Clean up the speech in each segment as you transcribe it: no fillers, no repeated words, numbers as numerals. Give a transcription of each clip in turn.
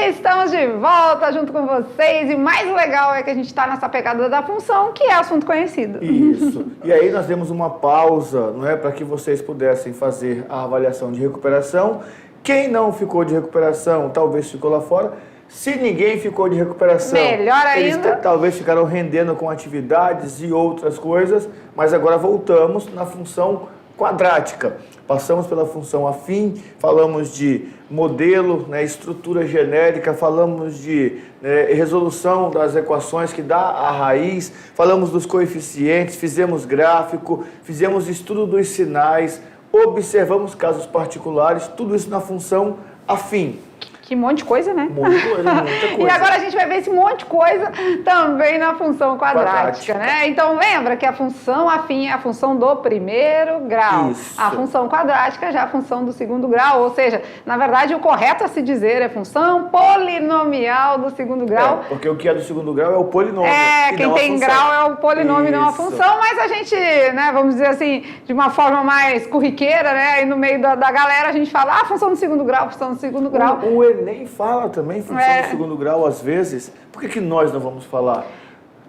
Estamos de volta junto com vocês e o mais legal é que a gente está nessa pegada da função, que é assunto conhecido. Isso. E aí nós demos uma pausa, não é, para que vocês pudessem fazer a avaliação de recuperação. Quem não ficou de recuperação, talvez ficou lá fora. Se ninguém ficou de recuperação, melhor ainda, eles talvez ficaram rendendo com atividades e outras coisas, mas agora voltamos na função quadrática. Passamos pela função afim, falamos de modelo, né, estrutura genérica, falamos de resolução das equações que dá a raiz, falamos dos coeficientes, fizemos gráfico, fizemos estudo dos sinais, observamos casos particulares, tudo isso na função afim. Que monte de coisa, né? Muita coisa. E agora a gente vai ver esse monte de coisa também na função quadrática, né? Então lembra que a função afim é a função do primeiro grau. Isso. A função quadrática já é a função do segundo grau, ou seja, na verdade o correto a se dizer é função polinomial do segundo grau. É, porque o que é do segundo grau é o polinômio. Quem tem grau é o polinômio, não a função, mas a gente, né, vamos dizer assim, de uma forma mais corriqueira, né, aí no meio da galera a gente fala, função do segundo grau, função do segundo grau. O Enem fala também função do segundo grau às vezes. Por que nós não vamos falar?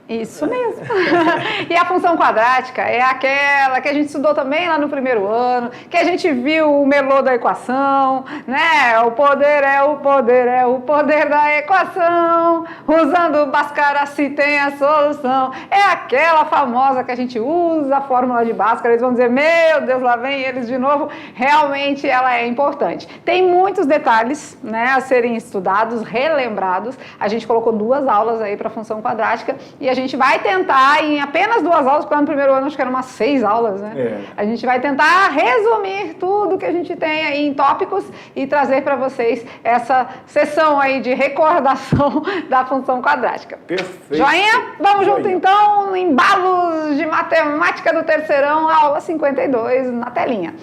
Isso mesmo. E a função quadrática é aquela que a gente estudou também lá no primeiro ano, que a gente viu o melô da equação, né? O poder é o poder da equação, usando Bhaskara se tem a solução. É aquela famosa que a gente usa a fórmula de Bhaskara, eles vão dizer, meu Deus, lá vem eles de novo. Realmente ela é importante. Tem muitos detalhes, né, a serem estudados, relembrados. A gente colocou 2 aulas aí para a função quadrática e a gente vai tentar, em apenas 2 aulas, porque no primeiro ano acho que eram umas 6 aulas, né? A gente vai tentar resumir tudo que a gente tem aí em tópicos e trazer para vocês essa sessão aí de recordação da função quadrática. Perfeito. Joinha? Vamos junto então, embalos de matemática do terceirão, aula 52 na telinha.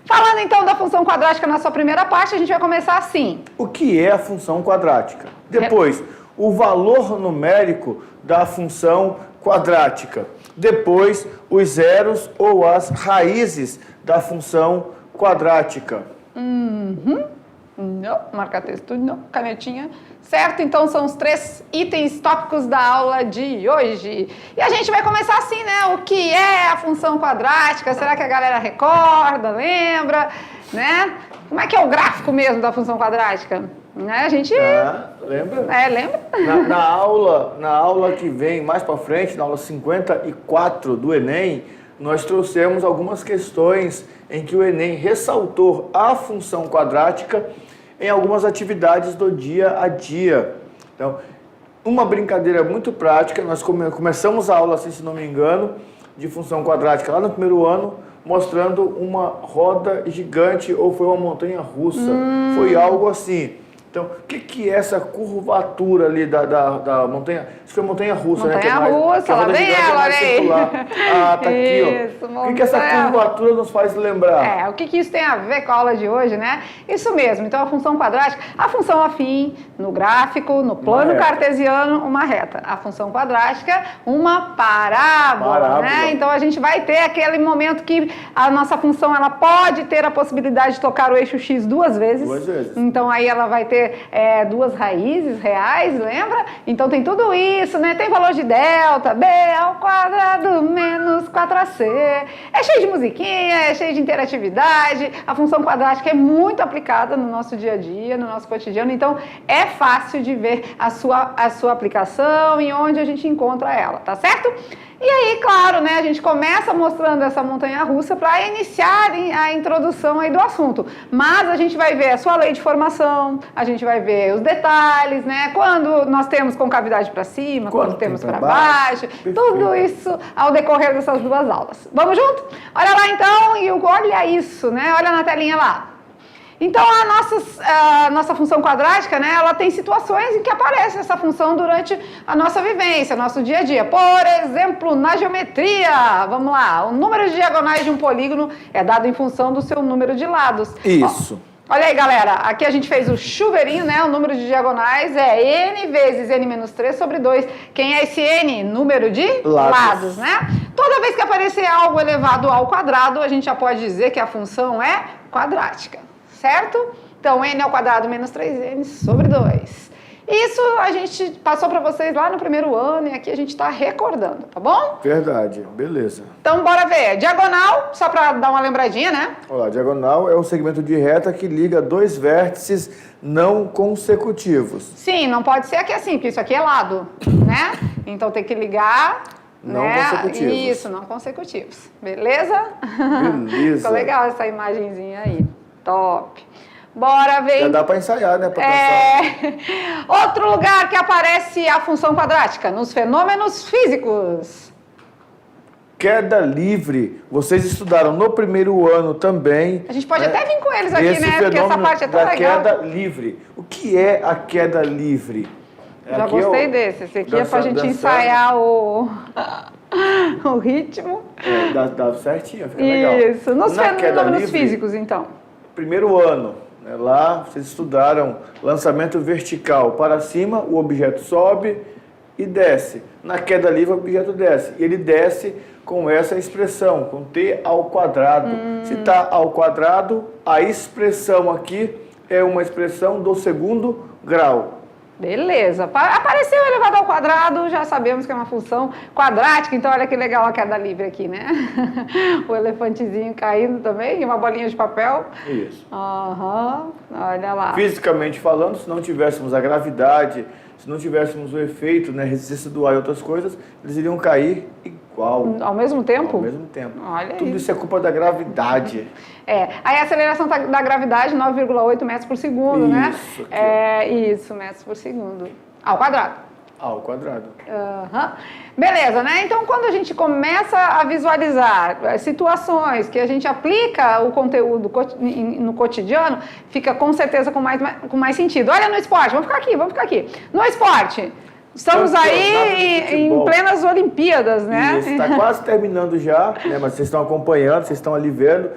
Falando então da função quadrática na sua primeira parte, a gente vai começar assim. O que é a função quadrática? Depois, o valor numérico da função quadrática. Depois, os zeros ou as raízes da função quadrática. Não, marca texto, não, canetinha. Certo? Então são os 3 itens tópicos da aula de hoje. E a gente vai começar assim, né? O que é a função quadrática? Será que a galera recorda, lembra? Né? Como é que é o gráfico mesmo da função quadrática? Né? A gente... lembra? Lembra? Na aula que vem mais para frente, na aula 54 do Enem, nós trouxemos algumas questões em que o Enem ressaltou a função quadrática em algumas atividades do dia a dia. Então, uma brincadeira muito prática, nós começamos a aula, assim, se não me engano, de função quadrática lá no primeiro ano, mostrando uma roda gigante ou foi uma montanha russa. Foi algo assim. Então, o que é essa curvatura ali da montanha? Isso foi montanha russa, né? Montanha russa, lá vem ela, aí. Tá aqui, ó. O que essa curvatura nos faz lembrar? O que isso tem a ver com a aula de hoje, né? Isso mesmo. Então, a função quadrática, a função afim, no gráfico, no plano cartesiano, uma reta. A função quadrática, uma parábola, né? Então, a gente vai ter aquele momento que a nossa função, ela pode ter a possibilidade de tocar o eixo X 2 vezes. 2 vezes. Então, aí ela vai ter 2 raízes reais, lembra? Então tem tudo isso, né? Tem valor de delta, b ao quadrado menos 4ac. É cheio de musiquinha, é cheio de interatividade. A função quadrática é muito aplicada no nosso dia a dia, no nosso cotidiano. Então é fácil de ver a sua aplicação e onde a gente encontra ela, tá certo? E aí, claro, né, a gente começa mostrando essa montanha-russa para iniciar a introdução aí do assunto. Mas a gente vai ver a sua lei de formação, a gente vai ver os detalhes, né, quando nós temos concavidade para cima, quando temos para baixo, tudo isso ao decorrer dessas 2 aulas. Vamos junto? Olha lá então e olha isso, né, olha na telinha lá. Então, a nossa função quadrática, né, ela tem situações em que aparece essa função durante a nossa vivência, nosso dia a dia. Por exemplo, na geometria, vamos lá, o número de diagonais de um polígono é dado em função do seu número de lados. Isso. Olha aí, galera, aqui a gente fez o chuveirinho, né? O número de diagonais é n vezes n menos 3 sobre 2. Quem é esse n? Número de lados, né? Toda vez que aparecer algo elevado ao quadrado, a gente já pode dizer que a função é quadrática, certo? Então, n ao quadrado menos 3n sobre 2. Isso a gente passou para vocês lá no primeiro ano e aqui a gente está recordando, tá bom? Verdade, beleza. Então bora ver. Diagonal, só para dar uma lembradinha, né? Olha lá, diagonal é um segmento de reta que liga dois vértices não consecutivos. Sim, não pode ser aqui assim, porque isso aqui é lado, né? Então tem que ligar... Não né? consecutivos. Isso, não consecutivos. Beleza? Beleza. Ficou legal essa imagenzinha aí. Top. Bora ver. Já dá para ensaiar, né? Pra Outro lugar que aparece a função quadrática, nos fenômenos físicos. Queda livre. Vocês estudaram no primeiro ano também. A gente pode até vir com eles aqui, esse né? Porque essa parte é tão da legal. queda livre. O que é a queda livre? Já Aqui gostei desse. Esse aqui é pra gente ensaiar o ritmo. Dá certinho, fica legal. Isso. Nos Na queda fenômenos livre, físicos, então. primeiro ano, né, lá vocês estudaram lançamento vertical. Para cima, o objeto sobe e desce. Na queda livre, o objeto desce. E ele desce com essa expressão, com t ao quadrado. Se está ao quadrado, a expressão aqui é uma expressão do segundo grau. Beleza. Apareceu elevado ao quadrado, já sabemos que é uma função quadrática, então olha que legal a queda livre aqui, né? O elefantezinho caindo também, e uma bolinha de papel. Isso. Aham, olha lá. Fisicamente falando, se não tivéssemos a gravidade, se não tivéssemos o efeito, né, resistência do ar e outras coisas, eles iriam cair igual. Ao mesmo tempo? Ao mesmo tempo. Olha Tudo isso. isso é culpa da gravidade. Aí a aceleração da gravidade, 9,8 metros por segundo, né? Isso aqui, Isso, metros por segundo. Ao quadrado. Ao quadrado. Aham. Beleza, né? Então, quando a gente começa a visualizar situações que a gente aplica o conteúdo no cotidiano, fica com certeza com mais sentido. Olha no esporte, vamos ficar aqui. No esporte, estamos aí em plenas Olimpíadas, né? Isso, está quase terminando já, né? Mas vocês estão acompanhando, vocês estão ali vendo.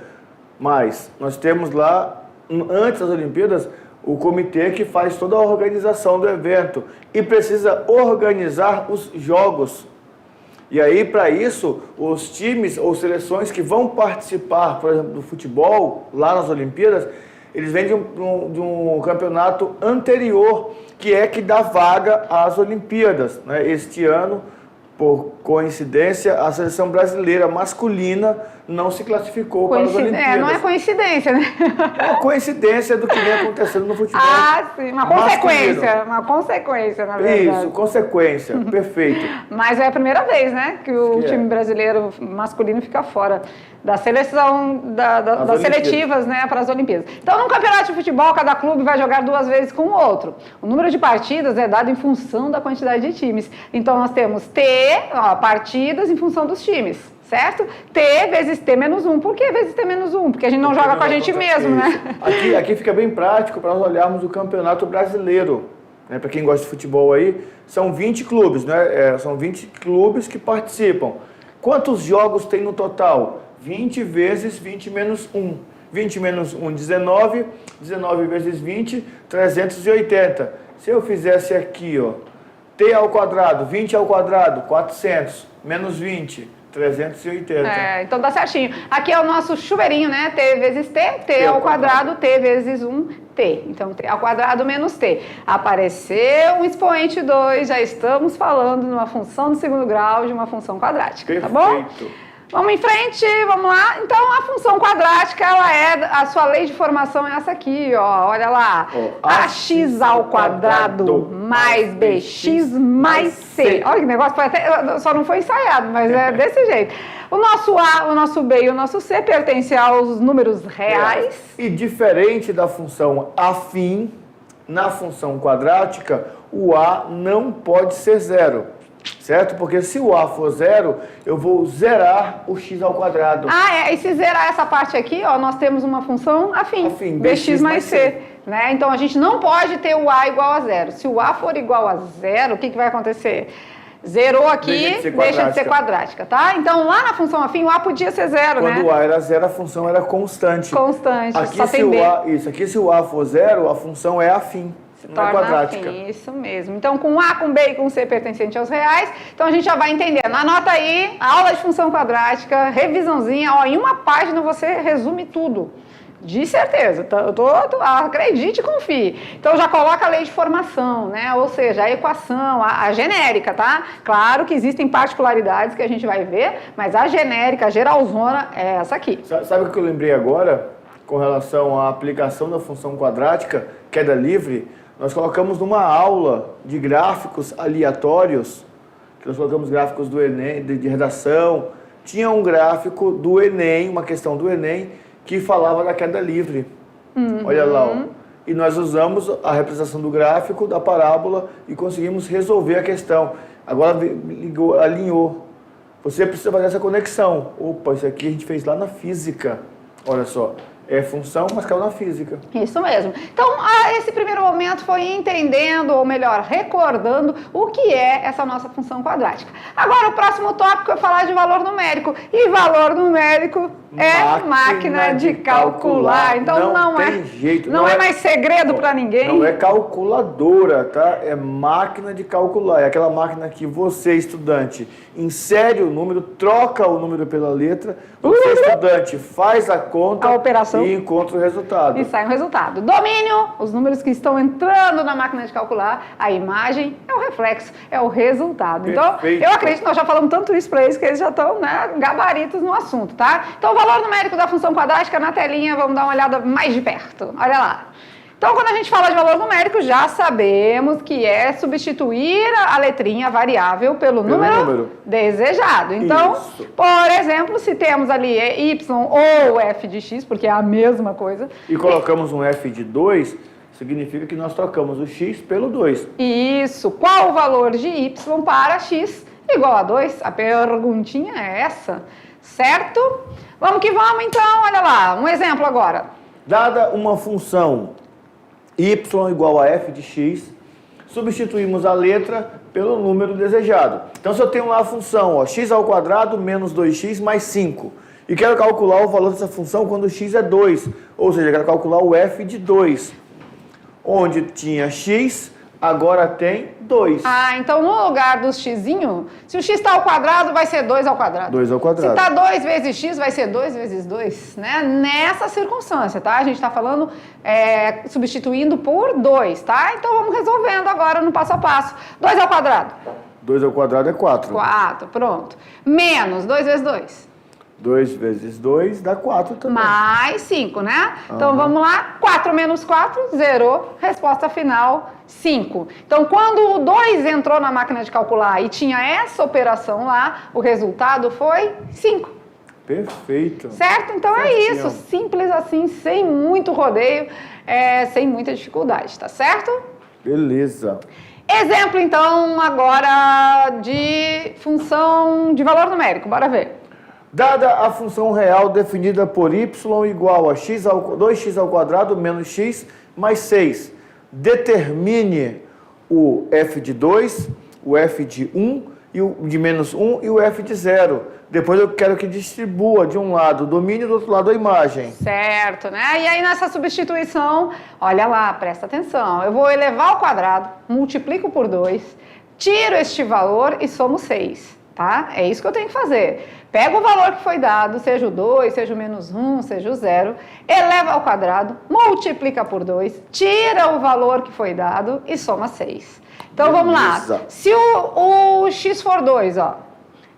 Mas nós temos lá, antes das Olimpíadas, o comitê que faz toda a organização do evento e precisa organizar os jogos. E aí, para isso, os times ou seleções que vão participar, por exemplo, do futebol, lá nas Olimpíadas, eles vêm de um campeonato anterior, que dá vaga às Olimpíadas, né? Este ano, por coincidência, a seleção brasileira masculina não se classificou para as Olimpíadas. Não é coincidência, né? É uma coincidência do que vem acontecendo no futebol. Sim, uma consequência, na verdade. Isso, consequência, perfeito. Mas é a primeira vez, né, que o time brasileiro masculino fica fora da seleção, das seletivas, né, para as Olimpíadas. Então, num campeonato de futebol, cada clube vai jogar 2 vezes com o outro. O número de partidas é dado em função da quantidade de times. Então, nós temos partidas em função dos times. Certo? T vezes T menos 1. Por que vezes T menos 1? Porque a gente não joga com a gente mesmo, né? Aqui fica bem prático para nós olharmos o Campeonato Brasileiro. Né? Para quem gosta de futebol aí, são 20 clubes, né? São 20 clubes que participam. Quantos jogos tem no total? 20 vezes 20 menos 1. 20 menos 1, 19. 19 vezes 20, 380. Se eu fizesse aqui, ó, T ao quadrado, 20 ao quadrado, 400, menos 20... 380. Então dá certinho. Aqui é o nosso chuveirinho, né? T vezes T, T ao quadrado, T vezes 1, T. Então, T ao quadrado menos T. Apareceu um expoente 2, já estamos falando de uma função de segundo grau de uma função quadrática, perfeito. Tá bom? Vamos em frente, vamos lá. Então, a função quadrática, a sua lei de formação é essa aqui, ó. Olha lá. AX ao quadrado mais BX mais C. Olha que negócio, só não foi ensaiado, mas é desse jeito. O nosso A, o nosso B e o nosso C pertencem aos números reais. E diferente da função afim, na função quadrática, o A não pode ser 0. Certo? Porque se o A for 0, eu vou zerar o x ao quadrado. E se zerar essa parte aqui, ó, nós temos uma função afim bx mais c. Né? Então, a gente não pode ter o A igual a 0. Se o A for igual a 0, o que vai acontecer? Zerou aqui, deixa de ser quadrática, tá? Então, lá na função afim, o A podia ser 0, né? Quando o A era 0, a função era constante. Constante, só tem B. Aqui, se o A for 0, a função é afim. Se torna afim, isso mesmo. Então, com A, com B e com C pertencente aos reais, então a gente já vai entendendo. Anota aí, aula de função quadrática, revisãozinha, ó, em uma página você resume tudo. De certeza, acredite e confie. Então já coloca a lei de formação, né? Ou seja, a equação, a genérica, tá? Claro que existem particularidades que a gente vai ver, mas a genérica, a geralzona é essa aqui. Sabe o que eu lembrei agora? Com relação à aplicação da função quadrática, queda livre, nós colocamos numa aula de gráficos aleatórios, que nós colocamos gráficos do Enem, de redação, tinha um gráfico do Enem, uma questão do Enem, que falava da queda livre. Olha lá, ó. E nós usamos a representação do gráfico, da parábola, e conseguimos resolver a questão. Agora alinhou. Você precisa fazer essa conexão. Opa, isso aqui a gente fez lá na física. Olha só. É função, mas caiu na física. Isso mesmo. Então, esse primeiro momento foi entendendo, ou melhor, recordando o que é essa nossa função quadrática. Agora, o próximo tópico é falar de valor numérico. E valor numérico é máquina de calcular. Então, não tem jeito. Não é mais segredo para ninguém. Não é calculadora, tá? É máquina de calcular. É aquela máquina que você, estudante, insere o número, troca o número pela letra. Você, estudante, faz a conta, a operação, e encontra o resultado. E sai um resultado. Domínio, os números que estão entrando na máquina de calcular, a imagem é o reflexo, é o resultado. Então, eu acredito que nós já falamos tanto isso para eles que eles já estão, né, gabaritos no assunto, tá? Então, o valor numérico da função quadrática na telinha, vamos dar uma olhada mais de perto. Olha lá. Então, quando a gente fala de valor numérico, já sabemos que é substituir a letrinha variável pelo número desejado. Então, isso. Por exemplo, se temos ali y ou f de x, porque é a mesma coisa. E colocamos um f de 2, significa que nós trocamos o x pelo 2. Isso. Qual o valor de y para x igual a 2? A perguntinha é essa, certo? Vamos que vamos, então. Olha lá, um exemplo agora. Dada uma função y igual a f de x, substituímos a letra pelo número desejado. Então, se eu tenho lá a função, ó, x ao quadrado menos 2x mais 5, e quero calcular o valor dessa função quando x é 2, ou seja, eu quero calcular o f de 2, onde tinha x, agora tem 2. Então no lugar do xzinho, se o x está ao quadrado, vai ser 2 ao quadrado. 2 ao quadrado. Se está 2 vezes x, vai ser 2 vezes 2, né? Nessa circunstância, tá? A gente está falando, substituindo por 2, tá? Então vamos resolvendo agora no passo a passo. 2 ao quadrado. 2 ao quadrado é 4. 4, pronto. Menos 2 vezes 2. 2 vezes 2 dá 4 também. Mais 5, né? Então vamos lá, 4 menos 4, zerou, resposta final, 5. Então quando o 2 entrou na máquina de calcular e tinha essa operação lá, o resultado foi 5. Perfeito. Certo? Então é isso, simples assim, sem muito rodeio, sem muita dificuldade, tá certo? Beleza. Exemplo então agora de função de valor numérico, bora ver. Dada a função real definida por y igual a 2x ao quadrado menos x mais 6, determine o f de 2, o f de 1, e o de menos 1 e o f de 0. Depois eu quero que distribua de um lado o domínio e do outro lado a imagem. Certo, né? E aí nessa substituição, olha lá, presta atenção. Eu vou elevar ao quadrado, multiplico por 2, tiro este valor e somo 6. Tá? É isso que eu tenho que fazer. Pega o valor que foi dado, seja o 2, seja o menos 1, seja o 0, eleva ao quadrado, multiplica por 2, tira o valor que foi dado e soma 6. Então vamos lá. Se o x for 2, ó,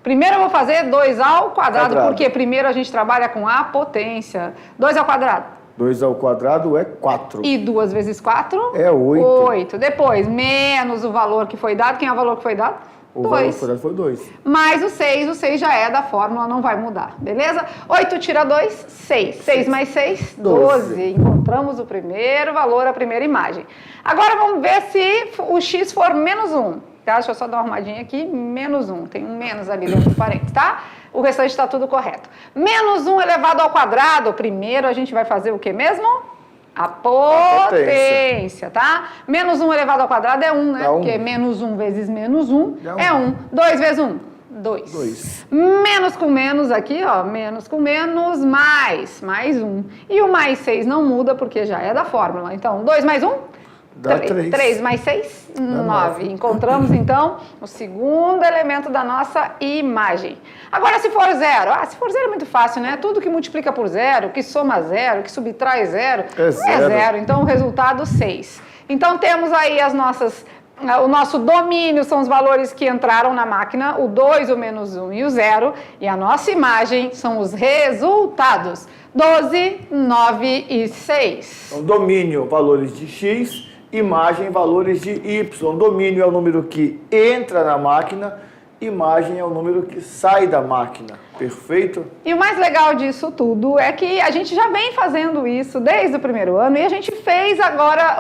primeiro eu vou fazer 2 ao quadrado, porque primeiro a gente trabalha com a potência. 2 ao quadrado. 2 ao quadrado é 4. E 2 vezes 4? É 8. 8. Depois, menos o valor que foi dado. Quem é o valor que foi dado? O valor foi dado foi 2. Mais o 6 já é da fórmula, não vai mudar, beleza? 8 tira 2, 6. 6 mais 6, 12. Encontramos o primeiro valor, a primeira imagem. Agora vamos ver se o x for menos 1. Tá? Deixa eu só dar uma arrumadinha aqui. Menos 1. Tem um menos ali dentro do parênteses, tá? O restante está tudo correto. Menos 1 elevado ao quadrado. Primeiro a gente vai fazer o que mesmo? A potência, tá? Menos 1 elevado ao quadrado é 1, né? Porque menos 1 vezes menos 1 é 1. 2 vezes 1, 2. Menos com menos aqui, ó. Menos com menos, mais 1. E o mais 6 não muda porque já é da fórmula. Então, 2 mais 1? Dá 3. 3 mais 6? 9. Encontramos, então, o segundo elemento da nossa imagem. Agora, se for zero. Se for zero é muito fácil, né? Tudo que multiplica por zero, que soma zero, que subtrai zero, é zero. Então, o resultado, 6. Então, temos aí o nosso domínio são os valores que entraram na máquina, o 2, o menos 1 e o 0. E a nossa imagem são os resultados, 12, 9 e 6. Então, domínio, valores de x, imagem, valores de y. Domínio é o número que entra na máquina, imagem é o número que sai da máquina. Perfeito? E o mais legal disso tudo é que a gente já vem fazendo isso desde o primeiro ano e a gente fez agora...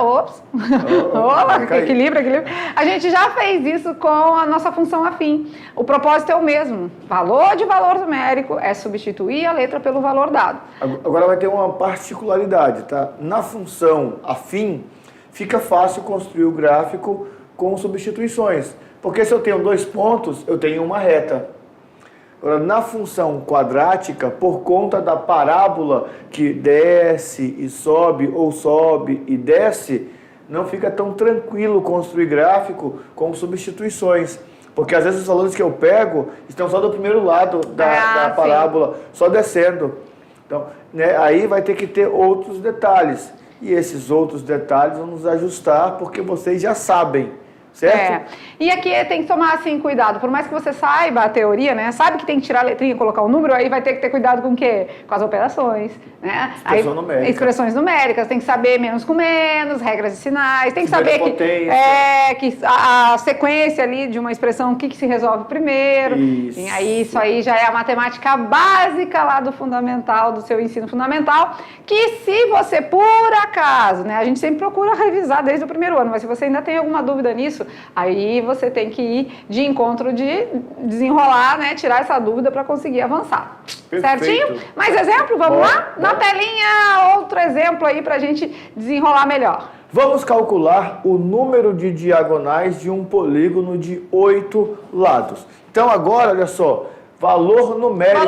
Equilíbrio. A gente já fez isso com a nossa função afim. O propósito é o mesmo. Valor de valor numérico é substituir a letra pelo valor dado. Agora vai ter uma particularidade, tá? Na função afim, fica fácil construir o gráfico com substituições. Porque se eu tenho 2 pontos, eu tenho uma reta. Agora, na função quadrática, por conta da parábola que desce e sobe, ou sobe e desce, não fica tão tranquilo construir gráfico com substituições. Porque às vezes os valores que eu pego estão só do primeiro lado da parábola, só descendo. Então, né, aí vai ter que ter outros detalhes. E esses outros detalhes vamos ajustar porque vocês já sabem. Certo? E aqui tem que tomar assim cuidado, por mais que você saiba a teoria, né? Sabe que tem que tirar a letrinha e colocar o número, aí vai ter que ter cuidado com o quê? Com as operações, né? Expressões numéricas, tem que saber menos com menos, regras de sinais, tem que saber que a sequência ali de uma expressão, o que se resolve primeiro. Isso. Aí isso aí já é a matemática básica lá do fundamental, do seu ensino fundamental, que se você por acaso, né? A gente sempre procura revisar desde o primeiro ano, mas se você ainda tem alguma dúvida nisso, aí você tem que ir de encontro de desenrolar, né? Tirar essa dúvida para conseguir avançar. Perfeito. Certinho? Mais exemplo? Vamos lá? Na telinha, outro exemplo aí para a gente desenrolar melhor. Vamos calcular o número de diagonais de um polígono de 8 lados. Então agora, olha só, valor numérico.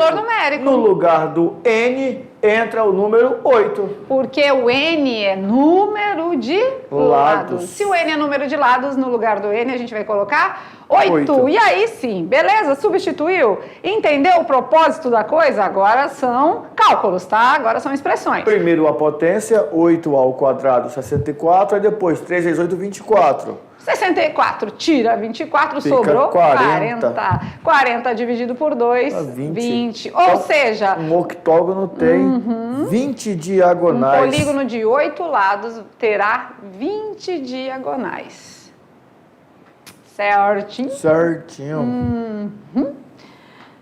No lugar do N, entra o número 8. Porque o N é número de lados. Se o N é número de lados, no lugar do N a gente vai colocar 8. E aí sim, beleza? Substituiu? Entendeu o propósito da coisa? Agora são cálculos, tá? Agora são expressões. Primeiro a potência, 8 ao quadrado, 64. Aí depois, 3 vezes 8, 24. 64 tira 24, fica sobrou 40. 40 dividido por 2, 20. Ou então, seja... Um octógono tem 20 diagonais. Um polígono de 8 lados terá 20 diagonais. Certinho? Certinho.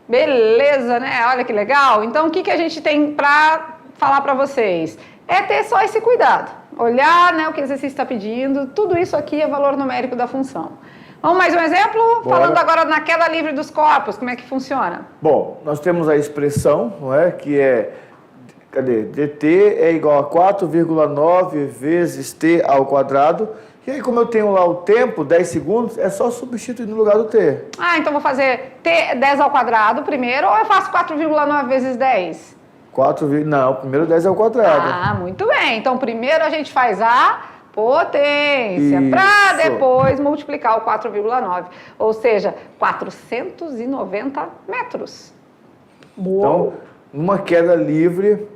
Beleza, né? Olha que legal. Então, o que a gente tem para falar para vocês? É ter só esse cuidado. Olhar, né, o que o exercício está pedindo. Tudo isso aqui é valor numérico da função. Vamos mais um exemplo? Bora. Falando agora na queda livre dos corpos, como é que funciona? Bom, nós temos a expressão, não é? Que é, dt é igual a 4,9 vezes t ao quadrado. E aí, como eu tenho lá o tempo, 10 segundos, é só substituir no lugar do t. Então vou fazer t 10 ao quadrado primeiro, ou eu faço 4,9 vezes 10? Não, primeiro 10 ao quadrado. Muito bem. Então, primeiro a gente faz a potência, para depois multiplicar o 4,9. Ou seja, 490 metros. Então, numa queda livre,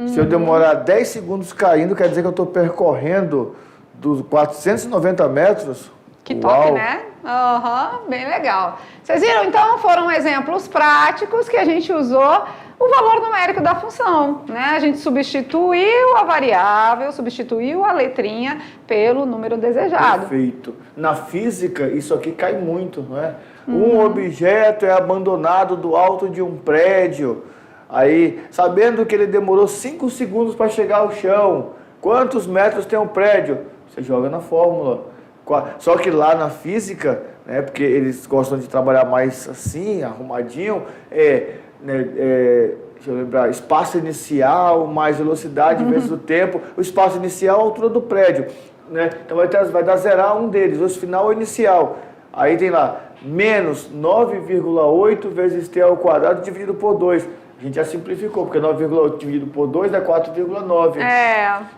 se eu demorar 10 segundos caindo, quer dizer que eu estou percorrendo dos 490 metros. Que top, né? Bem legal. Vocês viram? Então, foram exemplos práticos que a gente usou o valor numérico da função, né? A gente substituiu a variável, substituiu a letrinha pelo número desejado. Perfeito. Na física, isso aqui cai muito, não é? Um objeto é abandonado do alto de um prédio, aí, sabendo que ele demorou 5 segundos para chegar ao chão, quantos metros tem um prédio? Você joga na fórmula. Só que lá na física, né, porque eles gostam de trabalhar mais assim, arrumadinho, deixa eu lembrar, espaço inicial mais velocidade vezes o tempo. O espaço inicial é a altura do prédio, né? Então vai dar zerar um deles, o final é o inicial. Aí tem lá, menos 9,8 vezes t ao quadrado dividido por 2. A gente já simplificou, porque 9,8 dividido por 2 dá 4,9.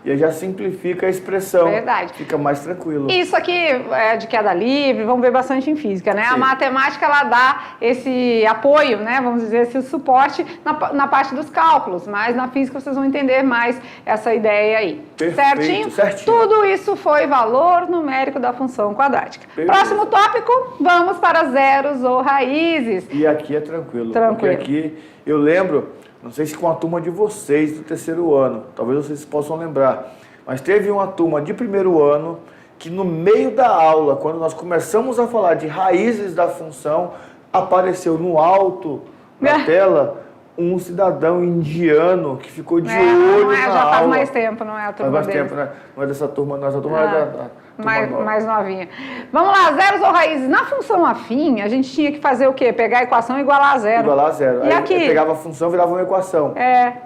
E aí já simplifica a expressão. Verdade. Fica mais tranquilo. Isso aqui é de queda livre, vamos ver bastante em física, né? Sim. A matemática, ela dá esse apoio, né? Vamos dizer, esse suporte na parte dos cálculos, mas na física vocês vão entender mais essa ideia aí. Perfeito, certinho. Tudo isso foi valor numérico da função quadrática. Perfeito. Próximo tópico, vamos para zeros ou raízes. E aqui é tranquilo. Tranquilo. Porque aqui eu lembro, não sei se com a turma de vocês do terceiro ano, talvez vocês possam lembrar, mas teve uma turma de primeiro ano que no meio da aula, quando nós começamos a falar de raízes da função, apareceu no alto da tela um cidadão indiano que ficou de olho na já aula. faz mais tempo, não é a turma Faz mais deles. tempo, né? Não é dessa turma, não. Essa turma é da turma nova. Mais novinha. Vamos lá, zeros ou raízes. Na função afim, a gente tinha que fazer o quê? Pegar a equação e igualar a zero. Igualar a zero. E aí aqui? pegava a função, virava uma equação.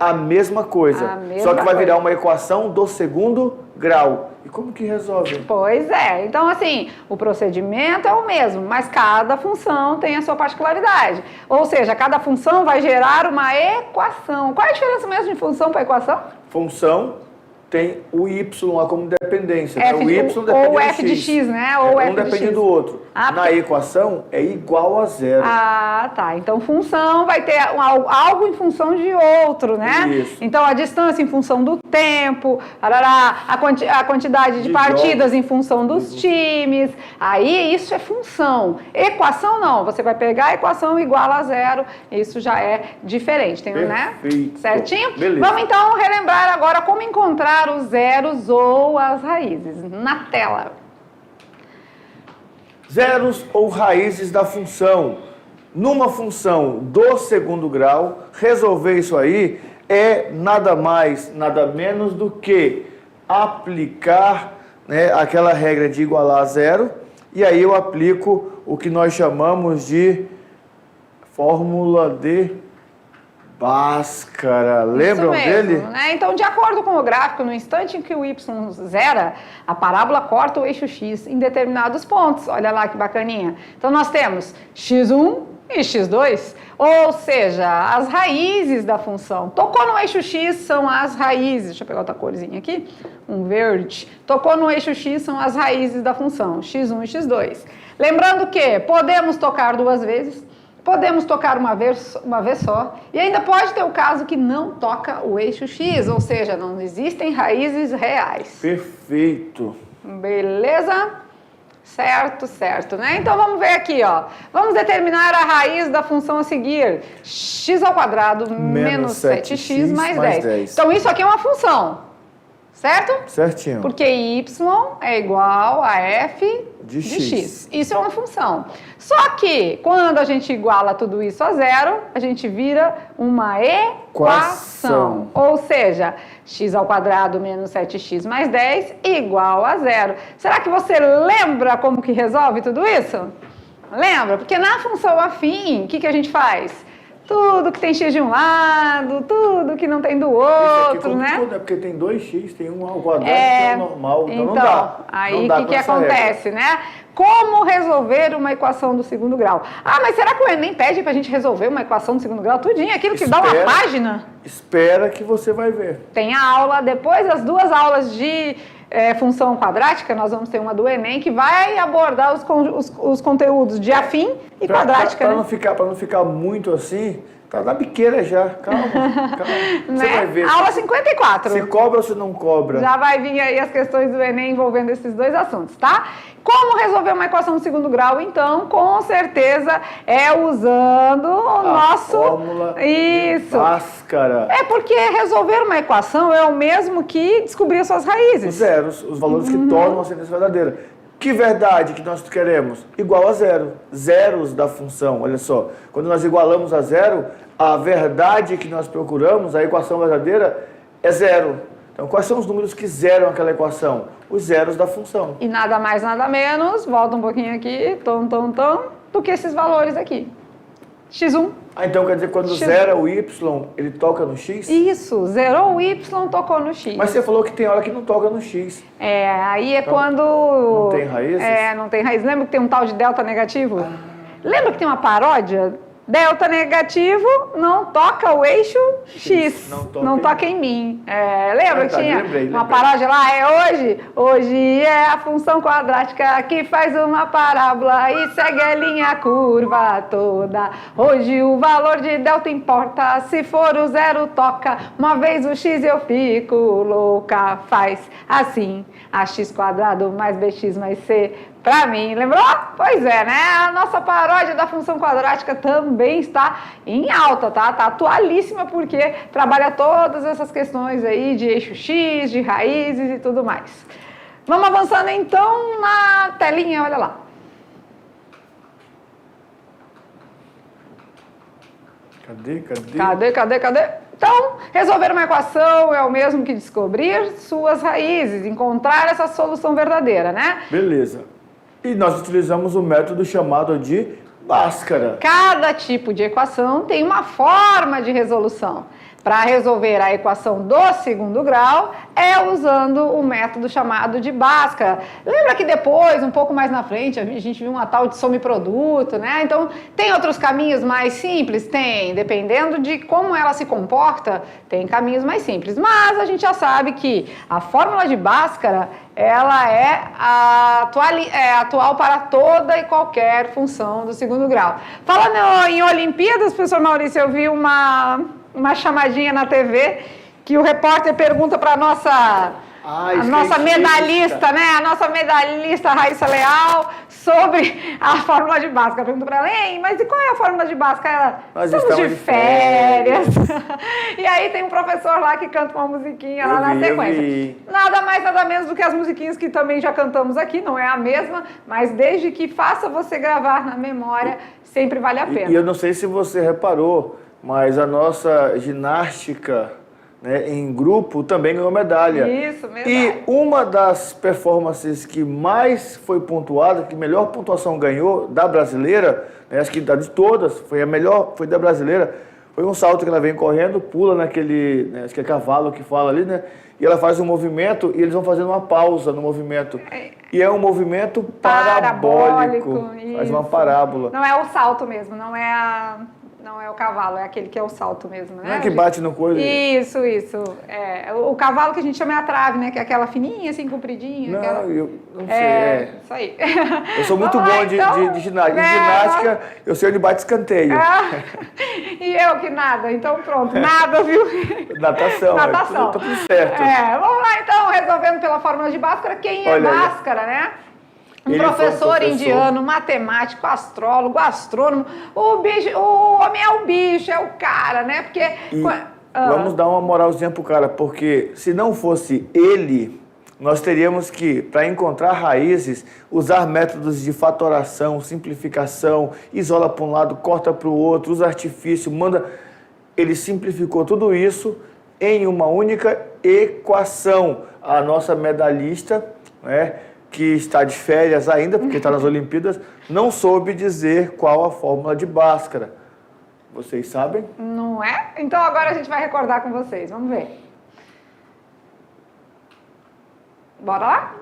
A mesma coisa. A mesma só que vai coisa. virar uma equação do segundo grau. E como que resolve? Pois é. Então, assim, o procedimento é o mesmo, mas cada função tem a sua particularidade. Ou seja, cada função vai gerar uma equação. Qual é a diferença mesmo de função para equação? Função tem o y lá como dependência. Né? O y depende ou do f de x, né? Ou f um de depende x. do outro. Na equação é igual a zero. Ah, tá. Então, função vai ter algo em função de outro, né? Isso. Então, a distância em função do tempo, a quantidade de partidas em função dos times. Aí, isso é função. Equação, não. Você vai pegar a equação igual a zero. Isso já é diferente, tem, né? Perfeito. Certinho? Beleza. Vamos, então, relembrar agora como encontrar os zeros ou as raízes. Na tela. Zeros ou raízes da função. Numa função do segundo grau, resolver isso aí é nada mais, nada menos do que aplicar, né, aquela regra de igualar a zero, e aí eu aplico o que nós chamamos de fórmula de Bhaskara. Lembram Isso mesmo, dele? né? Então, de acordo com o gráfico, no instante em que o y zera, a parábola corta o eixo x em determinados pontos. Olha lá que bacaninha. Então, nós temos x1 e x2, ou seja, as raízes da função. Tocou no eixo x, são as raízes. Deixa eu pegar outra corzinha aqui, um verde. Tocou no eixo x, são as raízes da função, x1 e x2. Lembrando que podemos tocar duas vezes, podemos tocar uma vez só, e ainda pode ter o caso que não toca o eixo x, ou seja, não existem raízes reais. Perfeito. Beleza? Certo, né? Então vamos ver aqui, ó. Vamos determinar a raiz da função a seguir. X ao quadrado menos 7x mais 10. Então isso aqui é uma função, certo? Certinho. Porque y é igual a f de x. Isso é uma função. Só que, quando a gente iguala tudo isso a zero, a gente vira uma equação. Ou seja, x ao quadrado menos 7x mais 10 igual a zero. Será que você lembra como que resolve tudo isso? Lembra? Porque na função afim, o que a gente faz? Tudo que tem x de um lado, tudo que não tem do outro, né? Tudo, é porque tem 2x, tem um ao quadrado, que é normal, então não dá. Aí o que acontece, né? Como resolver uma equação do segundo grau? Ah, mas será que o Enem pede pra gente resolver uma equação do segundo grau? Tudinho, aquilo que dá uma página? Espera que você vai ver. Tem a aula, depois das duas aulas de função quadrática, nós vamos ter uma do Enem que vai abordar os conteúdos de afim e quadrática. Para não ficar muito assim, tá na biqueira já. Calma. Né? Você vai ver. Aula 54. Se cobra ou se não cobra. Já vai vir aí as questões do Enem envolvendo esses dois assuntos, tá? Como resolver uma equação do segundo grau, então? Com certeza é usando o nosso... fórmula Isso. de Bhaskara. É porque resolver uma equação é o mesmo que descobrir as suas raízes. Os zeros, os valores que tornam a sentença verdadeira. Que verdade que nós queremos? Igual a zero. Zeros da função, olha só. Quando nós igualamos a zero, a verdade que nós procuramos, a equação verdadeira, é zero. Então, quais são os números que zeram aquela equação? Os zeros da função. E nada mais, nada menos, volta um pouquinho aqui, do que esses valores aqui. x1. Ah, então quer dizer que quando zera o y, ele toca no x? Isso, zerou o y, tocou no x. Mas você falou que tem hora que não toca no x. Aí é então, quando... Não tem raízes? Não tem raiz. Lembra que tem um tal de delta negativo? Lembra que tem uma paródia Delta negativo não toca o eixo X, não toca em mim. Lembra que tinha uma paródia lá? Hoje é a função quadrática que faz uma parábola e segue a linha curva toda. Hoje o valor de delta importa, se for o zero toca, uma vez o x eu fico louca, faz assim, ax² mais bx mais c. Pra mim, lembrou? Pois é, né? A nossa paródia da função quadrática também está em alta, tá? Tá atualíssima porque trabalha todas essas questões aí de eixo X, de raízes e tudo mais. Vamos avançando então na telinha, olha lá. Cadê? Então, resolver uma equação é o mesmo que descobrir suas raízes, encontrar essa solução verdadeira, né? Beleza. E nós utilizamos o método chamado de Bhaskara. Cada tipo de equação tem uma forma de resolução. Para resolver a equação do segundo grau, é usando o método chamado de Bhaskara. Lembra que depois, um pouco mais na frente, a gente viu uma tal de some-produto, né? Então, tem outros caminhos mais simples? Tem. Dependendo de como ela se comporta, tem caminhos mais simples. Mas a gente já sabe que a fórmula de Bhaskara, ela é atual para toda e qualquer função do segundo grau. Falando em Olimpíadas, professor Maurício, eu vi uma chamadinha na TV que o repórter pergunta para a nossa medalhista, né? A nossa medalhista Raíssa Leal sobre a fórmula de Bhaskara. Pergunta para ela, mas e qual é a fórmula de Bhaskara? Nós estamos de férias. E aí tem um professor lá que canta uma musiquinha lá na sequência. Nada mais, nada menos do que as musiquinhas que também já cantamos aqui, não é a mesma, mas desde que faça você gravar na memória, sempre vale a pena. E eu não sei se você reparou, mas a nossa ginástica, né, em grupo também ganhou medalha. Isso, medalha. E uma das performances que mais foi pontuada, que melhor pontuação ganhou da brasileira, né, acho que de todas, foi a melhor, foi da brasileira, foi um salto que ela vem correndo, pula naquele, né, acho que é cavalo que fala ali, né? E ela faz um movimento e eles vão fazendo uma pausa no movimento. E é um movimento parabólico. Faz uma parábola. Não é o salto mesmo, não é o cavalo, é aquele que é o salto mesmo, né? Não é que bate no coelho? Isso. O cavalo que a gente chama é a trave, né? Que é aquela fininha, assim, compridinha. Não, eu não sei. Isso aí. Eu sou muito bom de ginástica. Em ginástica, eu sei onde bate escanteio. E eu que nada. Então, pronto. Nada, viu? Natação. Natação. Tá tudo certo. Vamos lá, então, resolvendo pela fórmula de Bhaskara. Quem é Bhaskara, né? Um professor indiano, matemático, astrólogo, astrônomo. O homem é o bicho, é o cara, né? Porque... Vamos dar uma moralzinha pro cara, porque se não fosse ele, nós teríamos que, para encontrar raízes, usar métodos de fatoração, simplificação, isola para um lado, corta para o outro, usa artifício, manda... Ele simplificou tudo isso em uma única equação. A nossa medalhista, né, que está de férias ainda, porque está nas Olimpíadas, não soube dizer qual a fórmula de Bhaskara. Vocês sabem? Não é? Então agora a gente vai recordar com vocês. Vamos ver. Bora lá?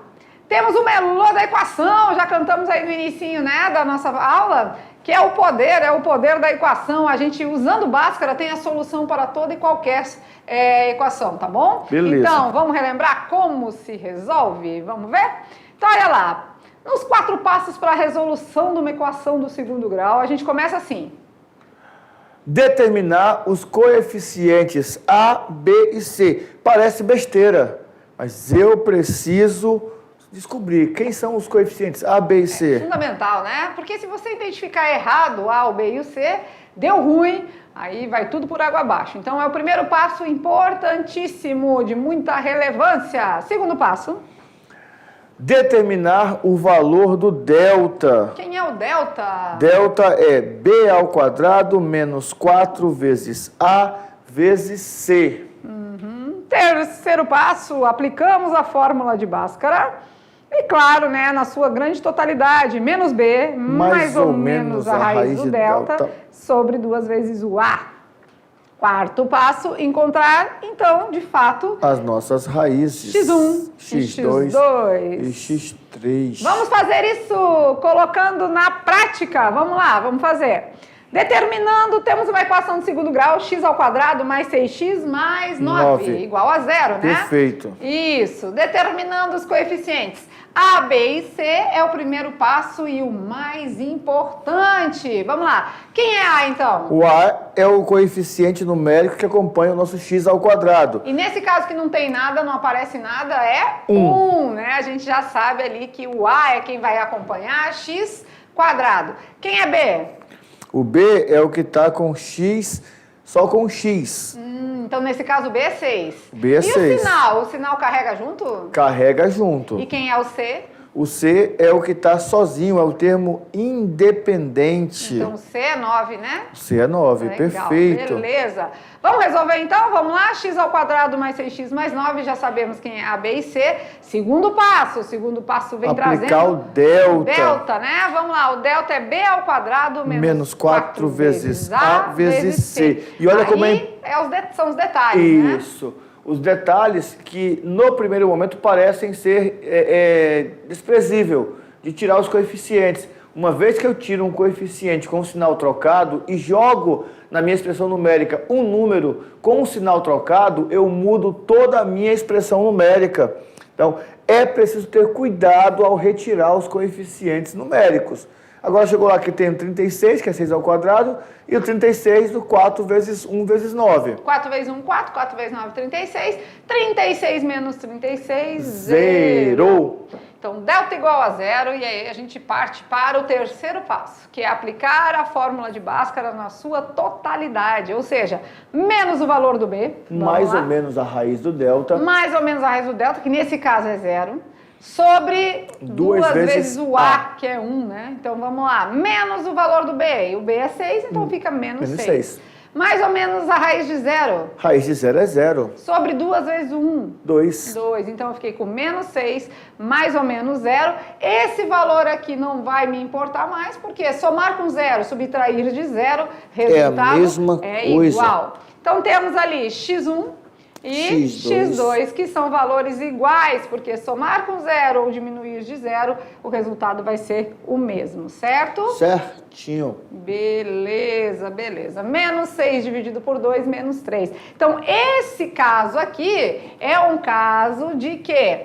Temos o melô da equação, já cantamos aí no inicinho, né, da nossa aula, que é o poder da equação. A gente, usando Bhaskara, tem a solução para toda e qualquer equação, tá bom? Beleza. Então, vamos relembrar como se resolve? Vamos ver? Então, olha lá. Nos 4 passos para a resolução de uma equação do segundo grau, a gente começa assim. Determinar os coeficientes A, B e C. Parece besteira, mas eu preciso descobrir quem são os coeficientes A, B e C. É fundamental, né? Porque se você identificar errado o A, o B e o C, deu ruim, aí vai tudo por água abaixo. Então, é o primeiro passo importantíssimo, de muita relevância. Segundo passo. Determinar o valor do delta. Quem é o delta? Delta é B² menos 4 vezes A vezes C. Terceiro passo, aplicamos a fórmula de Bhaskara. E claro, né, na sua grande totalidade, menos B, mais ou menos a raiz do delta, sobre 2 vezes o A. Quarto passo, encontrar, então, de fato, as nossas raízes. X1, X2 e X3. Vamos fazer isso colocando na prática. Vamos lá, vamos fazer. Determinando, temos uma equação de segundo grau, x ao quadrado mais 6x mais 9, igual a 0, né? Perfeito. Isso. Determinando os coeficientes. A, B e C é o primeiro passo e o mais importante. Vamos lá. Quem é A, então? O A é o coeficiente numérico que acompanha o nosso x ao quadrado. E nesse caso que não tem nada, não aparece nada, é 1, né? A gente já sabe ali que o A é quem vai acompanhar x quadrado. Quem é B? O B é o que está com x, só com x. Então, nesse caso, o B é 6. B é 6. E o sinal? O sinal carrega junto? Carrega junto. E quem é o C? O C é o que está sozinho, é o termo independente. Então, o C é 9, né? O C é 9, Legal, perfeito. Beleza. Vamos resolver então? Vamos lá? X ao quadrado mais 6x mais 9, já sabemos quem é A, B e C. Segundo passo. O segundo passo vem Aplicar trazendo... o delta. Delta, né? Vamos lá. O delta é B ao quadrado menos 4 vezes A vezes C. E olha aí como é... são os detalhes, né? Isso. Os detalhes que, no primeiro momento, parecem ser desprezível, de tirar os coeficientes. Uma vez que eu tiro um coeficiente com um sinal trocado e jogo na minha expressão numérica um número com um sinal trocado, eu mudo toda a minha expressão numérica. Então, é preciso ter cuidado ao retirar os coeficientes numéricos. Agora chegou lá que tem o 36, que é 6 ao quadrado, e o 36 do 4 vezes 1 vezes 9. 4 vezes 1, 4. 4 vezes 9, 36. 36 menos 36, 0. Então, delta igual a 0, e aí a gente parte para o terceiro passo, que é aplicar a fórmula de Bhaskara na sua totalidade, ou seja, menos o valor do B. Mais ou menos a raiz do delta. Mais ou menos a raiz do delta, que nesse caso é 0. Sobre 2 vezes o A, que é 1, né? Então, vamos lá. Menos o valor do B. E o B é 6, então fica menos 6. Mais ou menos a raiz de 0. Raiz de 0 é 0. Sobre 2 vezes o 1. 2. 2. Então, eu fiquei com menos 6, mais ou menos 0. Esse valor aqui não vai me importar mais, porque somar com 0, subtrair de 0, resultado é a mesma coisa. Igual. Então, temos ali x1 e x2, que são valores iguais, porque somar com 0 ou diminuir de 0, o resultado vai ser o mesmo, certo? Certinho. Beleza, beleza. Menos 6 dividido por 2, menos 3. Então, esse caso aqui é um caso de que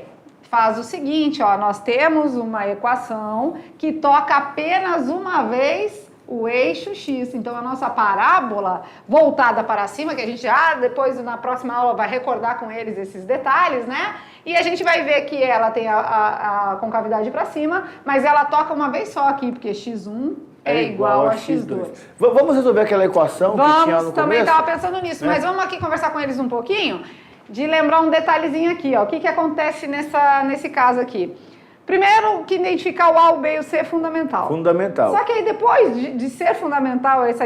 faz o seguinte, ó, nós temos uma equação que toca apenas uma vez o eixo X. Então, a nossa parábola voltada para cima, que a gente já depois na próxima aula vai recordar com eles esses detalhes, né? E a gente vai ver que ela tem a concavidade para cima, mas ela toca uma vez só aqui, porque X1 é igual a X2. Vamos resolver aquela equação que tinha no começo? Vamos, também estava pensando nisso, mas vamos aqui conversar com eles um pouquinho, de lembrar um detalhezinho aqui, ó. O que acontece nesse caso aqui? Primeiro, que identificar o A, o B e o C é fundamental. Fundamental. Só que aí depois de ser fundamental essa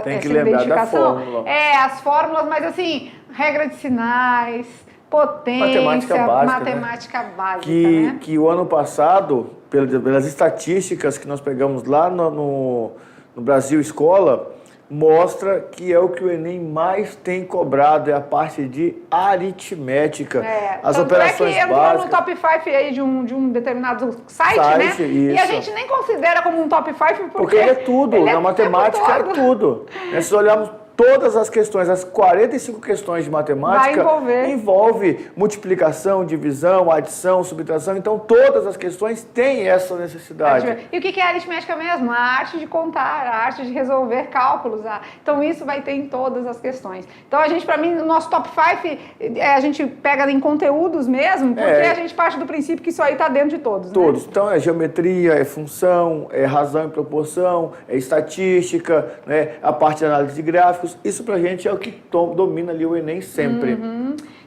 tem que lembrar identificação, da fórmula. As fórmulas, mas assim, regra de sinais, potência, matemática básica, né? Que o ano passado, pelas estatísticas que nós pegamos lá no Brasil Escola, mostra que é o que o Enem mais tem cobrado, é a parte de aritmética. As operações que entrou básicas. no top 5 aí de um determinado site, né? Isso. E a gente nem considera como um top 5 porque ele é tudo, na matemática é tudo. Se olharmos todas as questões, as 45 questões de matemática, envolve multiplicação, divisão, adição, subtração. Então, todas as questões têm essa necessidade. E o que é aritmética mesmo? A arte de contar, a arte de resolver cálculos. Então, isso vai ter em todas as questões. Então, a gente, para mim, o nosso top 5, a gente pega em conteúdos mesmo, porque a gente parte do princípio que isso aí está dentro de todos. Todos. Né? Então, é geometria, é função, é razão e proporção, é estatística, né? A parte de análise de gráficos. Isso pra gente é o que domina ali o Enem sempre.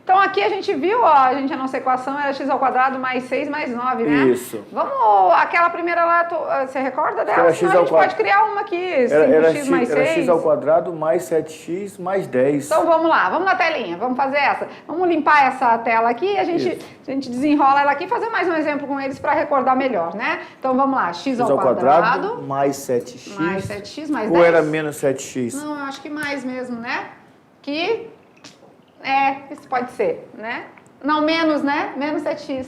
Então aqui a gente viu, ó, a nossa equação era x ao quadrado mais 6 mais 9, né? Isso. Vamos, aquela primeira lá, você recorda dela? Era Senão a gente pode criar uma aqui, 5x mais 6. Era x ao quadrado mais 7x mais 10. Então vamos lá, vamos na telinha, vamos fazer essa. Vamos limpar essa tela aqui e a gente desenrola ela aqui e fazer mais um exemplo com eles para recordar melhor, né? Então vamos lá, x ao quadrado mais 7x. Mais 7x mais 10. Ou era menos 7x? Não, eu acho que mais mesmo, né? Isso pode ser, né? Não, menos, né? Menos 7x.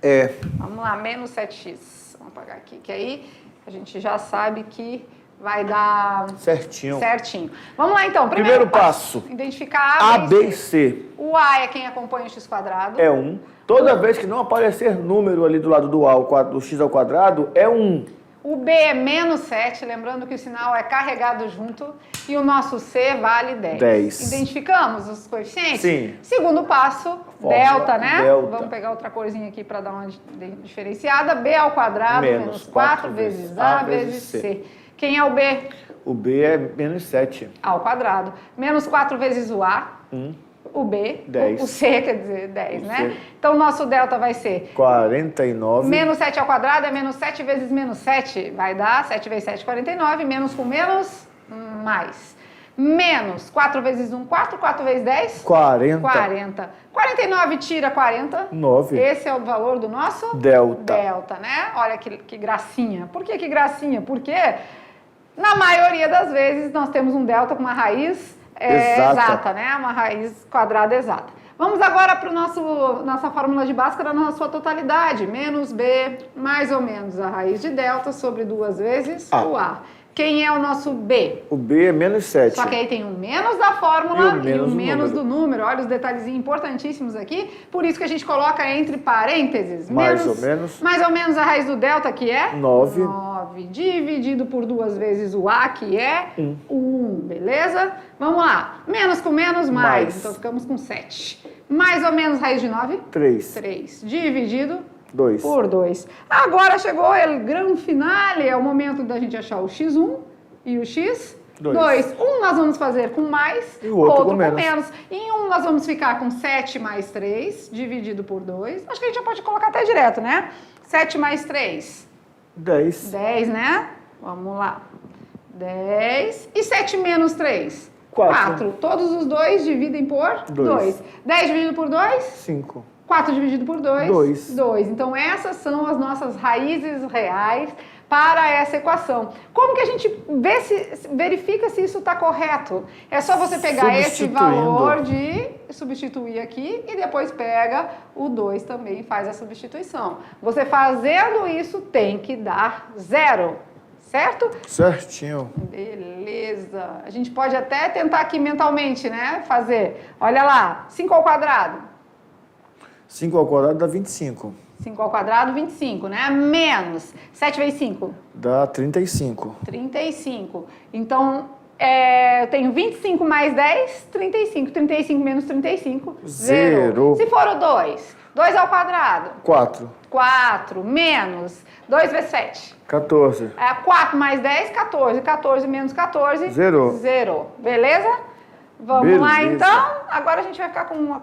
É. Vamos lá, menos 7x. Vamos apagar aqui, que aí a gente já sabe que vai dar Certinho. certinho. Vamos lá então. Primeiro passo. Identificar A, B e C. O A é quem acompanha o x². É 1. Toda vez que não aparecer número ali do lado do A, do x ao quadrado, é 1. O B é menos 7, lembrando que o sinal é carregado junto. E o nosso C vale 10. 10. Identificamos os coeficientes? Sim. Segundo passo, Fórmula delta, né? delta. Vamos pegar outra corzinha aqui para dar uma diferenciada. B ao quadrado menos 4 vezes A vezes C. Quem é o B? O B é menos 7. A ao quadrado. Menos 4 vezes o A. 1. O B. 10. O C quer dizer 10, O né? C. Então, o nosso delta vai ser 49. menos 7 ao quadrado é menos 7 vezes menos 7. Vai dar 7 vezes 7, 49. Menos com menos, mais. Menos 4 vezes 1, 4. 4 vezes 10? 40. 40. 49 tira 40. 9. Esse é o valor do nosso Delta. delta, né? Olha que gracinha. Por que gracinha? Porque na maioria das vezes nós temos um delta com uma raiz exata, né? Uma raiz quadrada exata. Vamos agora para nossa fórmula de Bhaskara na sua totalidade. Menos B, mais ou menos a raiz de delta sobre 2 vezes o A. Quem é o nosso B? O B é menos 7. Só que aí tem um menos da fórmula e o menos do número. Olha os detalhezinhos importantíssimos aqui. Por isso que a gente coloca entre parênteses. Mais ou menos. Mais ou menos a raiz do delta, que é? 9. 9. Dividido por 2 vezes o A, que é? 1. Beleza? Vamos lá. Menos com menos, mais. Então ficamos com 7. Mais ou menos raiz de 9? 3. 3. Dividido 2. por 2. Agora chegou o grande finale, é o momento da gente achar o x1 e o x2. Um nós vamos fazer com mais, e o outro com menos. Em um nós vamos ficar com 7 mais 3, dividido por 2. Acho que a gente já pode colocar até direto, né? 7 mais 3. 10. 10, né? Vamos lá. 10. E 7 menos 3? 4. Todos os dois dividem por 2. 10 dividido por 2? 5. 4 dividido por 2? 2. 2. Então, essas são as nossas raízes reais para essa equação. Como que a gente verifica se isso está correto? É só você pegar esse valor de substituir aqui e depois pega o 2 também e faz a substituição. Você fazendo isso tem que dar 0. Certo? Certinho. Beleza. A gente pode até tentar aqui mentalmente, né? Fazer. Olha lá. 5 ao quadrado. 5 ao quadrado dá 25. 5 ao quadrado, 25, né? Menos 7 vezes 5. Dá 35. 35. Então, eu tenho 25 mais 10, 35. 35 menos 35, 0. Se for o 2, 2 ao quadrado. 4. 4 menos 2 vezes 7. 14. 4 mais 10, 14. 14 menos 14, 0. 0. Beleza? Vamos lá, então. Agora a gente vai ficar com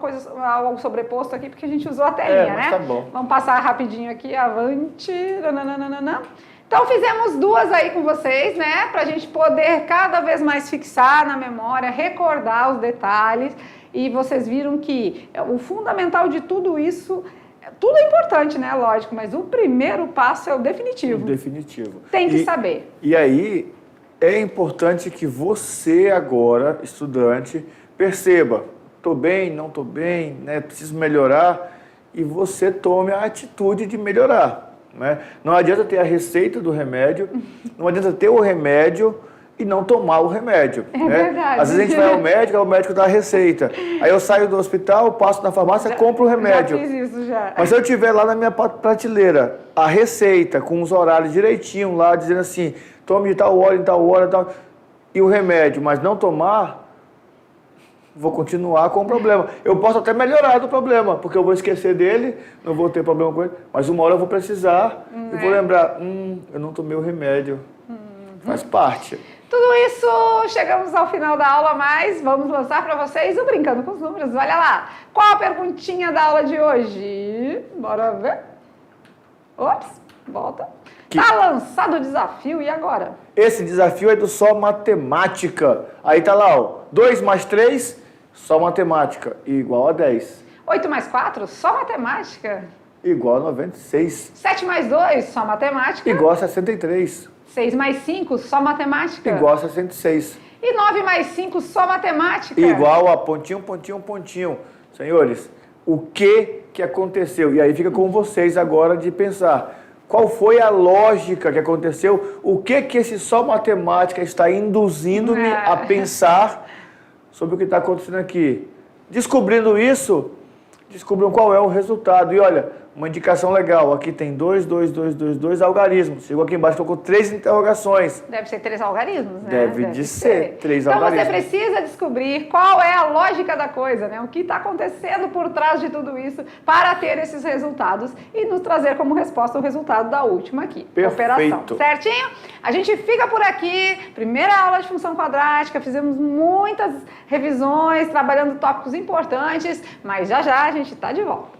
algo sobreposto aqui, porque a gente usou a telinha, né? Tá bom. Vamos passar rapidinho aqui, avante. Nananana. Então, fizemos 2 aí com vocês, né? Pra gente poder cada vez mais fixar na memória, recordar os detalhes. E vocês viram que o fundamental de tudo isso, tudo é importante, né? Lógico, mas o primeiro passo é o definitivo. O definitivo. Tem que saber. E aí, é importante que você agora, estudante, perceba, estou bem, não estou bem, né? Preciso melhorar, e você tome a atitude de melhorar. Né? Não adianta ter a receita do remédio, não adianta ter o remédio e não tomar o remédio. É né? verdade. Às vezes a gente vai ao médico, o médico dá a receita. Aí eu saio do hospital, passo na farmácia, compro o remédio. Já fiz isso, já. Mas se eu tiver lá na minha prateleira a receita, com os horários direitinho lá, dizendo assim, tome de tal hora, em tal hora, tal, e o remédio, mas não tomar, vou continuar com o problema. Eu posso até melhorar do problema, porque eu vou esquecer dele, não vou ter problema com ele, mas uma hora eu vou precisar e vou lembrar, eu não tomei o remédio. Faz parte. Tudo isso, chegamos ao final da aula, mas vamos lançar para vocês o Brincando com os Números. Olha lá, qual a perguntinha da aula de hoje? Bora ver. Ops, volta. Tá lançado o desafio, e agora? Esse desafio é do Só Matemática. Aí tá lá, ó, 2 mais 3, só matemática, igual a 10. 8 mais 4, só matemática. Igual a 96. 7 mais 2, só matemática. Igual a 63. 6 mais 5, só matemática. Igual a 66. E 9 mais 5, só matemática. Igual a pontinho, pontinho, pontinho. Senhores, o que aconteceu? E aí fica com vocês agora de pensar. qual foi a lógica que aconteceu, o que esse Só Matemática está induzindo-me a pensar sobre o que está acontecendo aqui. Descobrindo isso, descubram qual é o resultado. E olha, uma indicação legal, aqui tem 2 algarismos. Chegou aqui embaixo, estou com 3 interrogações. Deve ser 3 algarismos, né? Deve de ser 3 algarismos. Então você precisa descobrir qual é a lógica da coisa, né? O que está acontecendo por trás de tudo isso para ter esses resultados e nos trazer como resposta o resultado da última aqui. Perfeito. Operação. Certinho? A gente fica por aqui. Primeira aula de função quadrática, fizemos muitas revisões, trabalhando tópicos importantes, mas já já a gente está de volta.